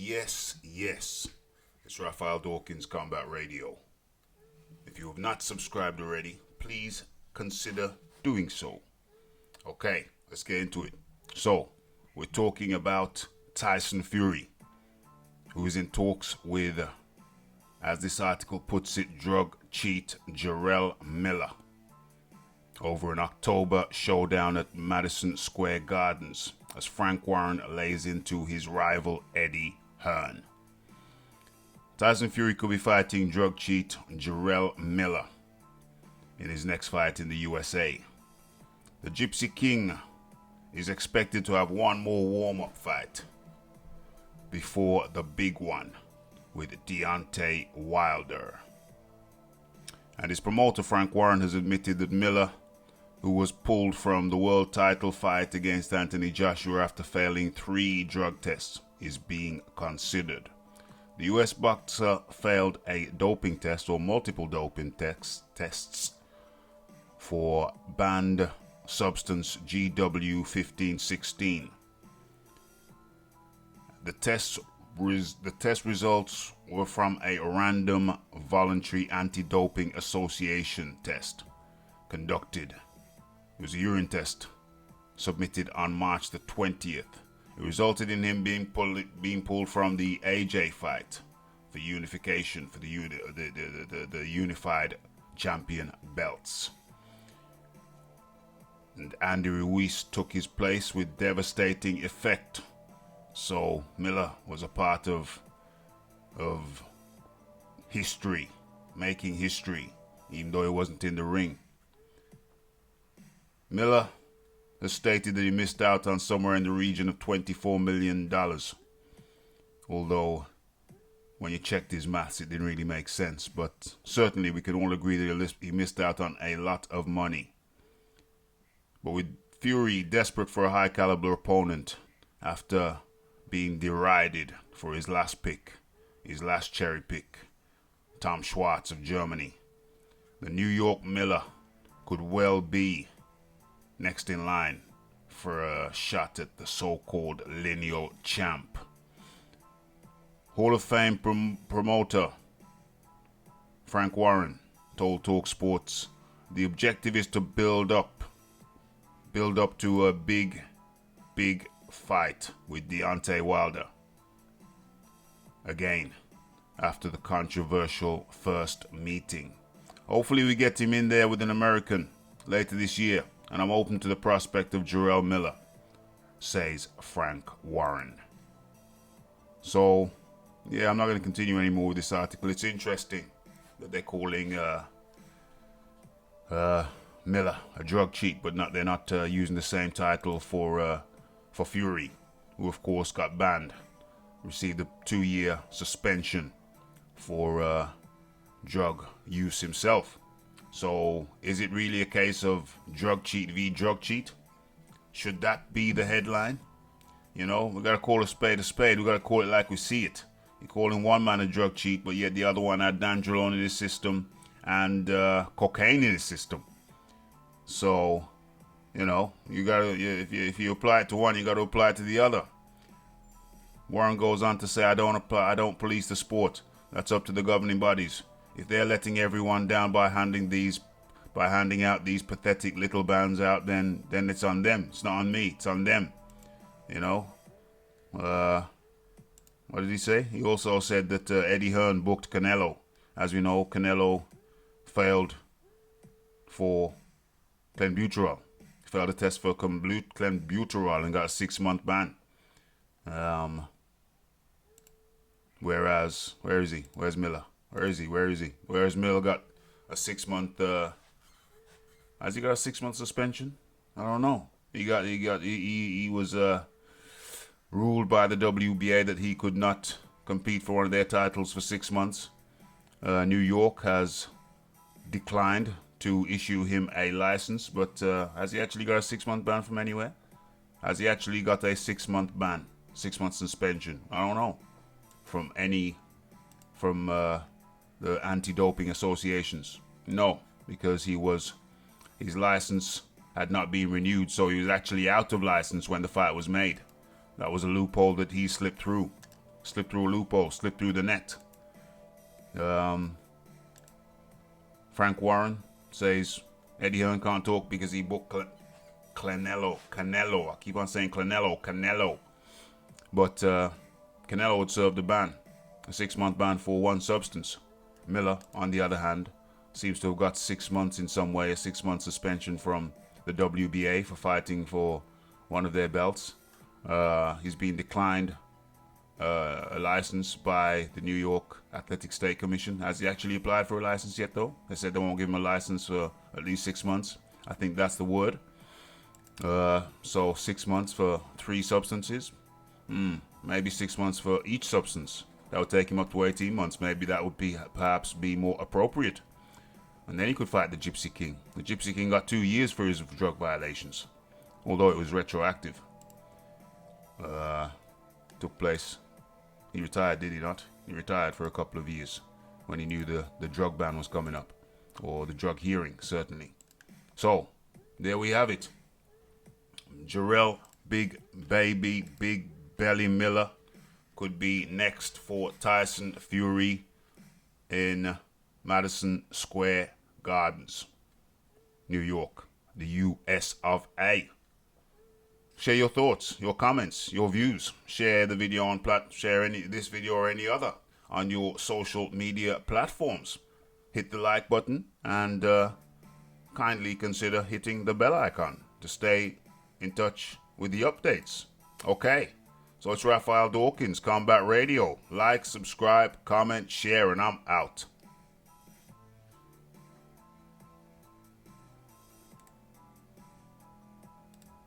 Yes. It's Raphael Dawkins Combat Radio. If you have not subscribed already, please consider doing so. Okay, let's get into it. So, we're talking about Tyson Fury, who is in talks with, as this article puts it, drug cheat Jarrell Miller over an October showdown at Madison Square Gardens as Frank Warren lays into his rival Eddie Hearn. Tyson Fury could be fighting drug cheat Jarrell Miller in his next fight in the USA. The Gypsy King is expected to have one more warm-up fight before the big one with Deontay Wilder. And his promoter Frank Warren has admitted that Miller, who was pulled from the world title fight against Anthony Joshua after failing 3 drug tests, is being considered. The US boxer failed a doping test or multiple doping tests for banned substance GW1516. The test results were from a random voluntary anti-doping association test conducted. It was a urine test submitted on March the 20th. It resulted in him being pulled from the AJ fight for unification for the unified champion belts. And Andy Ruiz took his place with devastating effect. So Miller was a part of history, making history, even though he wasn't in the ring. Miller has stated that he missed out on somewhere in the region of $24 million. Although, when you checked his maths, it didn't really make sense. But certainly we can all agree that he missed out on a lot of money. But with Fury desperate for a high-caliber opponent after being derided for his last pick, his last cherry pick, Tom Schwartz of Germany, the New York Miller could well be next in line for a shot at the so-called lineal champ. Hall of Fame promoter Frank Warren told TalkSports the objective is to build up to a big fight with Deontay Wilder. Again, after the controversial first meeting. Hopefully we get him in there with an American later this year. And I'm open to the prospect of Jarrell Miller, says Frank Warren. So, yeah, I'm not going to continue anymore with this article. It's interesting that they're calling Miller a drug cheat, but they're not using the same title for Fury, who of course got banned, received a 2-year suspension for drug use himself. So, is it really a case of drug cheat v. drug cheat? Should that be the headline? You know, we gotta call a spade a spade. We gotta call it like we see it. You're calling one man a drug cheat, but yet the other one had Dandrolone in his system and cocaine in his system. So, you know, you gotta if you apply it to one, you gotta apply it to the other. Warren goes on to say, I don't police the sport. That's up to the governing bodies. If they're letting everyone down by handing out these pathetic little bans out, then it's on them. It's not on me. It's on them. You know. What did he say? He also said that Eddie Hearn booked Canelo. As we know, Canelo failed for clenbuterol. He failed a test for clenbuterol and got a 6-month ban. Whereas, where is he? Where's Miller? Where is he? Where's Miller got a 6-month? Has he got a 6-month suspension? I don't know. He was ruled by the WBA that he could not compete for one of their titles for 6 months. New York has declined to issue him a license, but has he actually got a 6-month ban from anywhere? Has he actually got a 6-month ban, 6-month suspension? I don't know. From the anti-doping associations? No, because his license had not been renewed, so he was actually out of license when the fight was made. That was a loophole that he slipped through. Slipped through a loophole, slipped through the net. Frank Warren says Eddie Hearn can't talk because he booked Canelo. I keep on saying Canelo. But Canelo would serve the ban, a 6-month ban for one substance. Miller, on the other hand, seems to have got 6 months in some way, a 6-month suspension from the WBA for fighting for one of their belts. He's been declined a license by the New York Athletic State Commission. Has he actually applied for a license yet, though? They said they won't give him a license for at least 6 months. I think that's the word. So 6 months for 3 substances. Maybe 6 months for each substance. That would take him up to 18 months. Maybe that would be perhaps be more appropriate. And then he could fight the Gypsy King. The Gypsy King got 2 years for his drug violations, although it was retroactive. Took place. He retired, did he not? He retired for a couple of years when he knew the drug ban was coming up, or the drug hearing, certainly. So, there we have it. Jarrell Big Belly Miller could be next for Tyson Fury in Madison Square Gardens, New York, the US of A. Share your thoughts, your comments, your views. Share the video on share this video or any other on your social media platforms. Hit the like button and kindly consider hitting the bell icon to stay in touch with the updates. Okay, so it's Raphael Dawkins, Combat Radio. Like, subscribe, comment, share, and I'm out.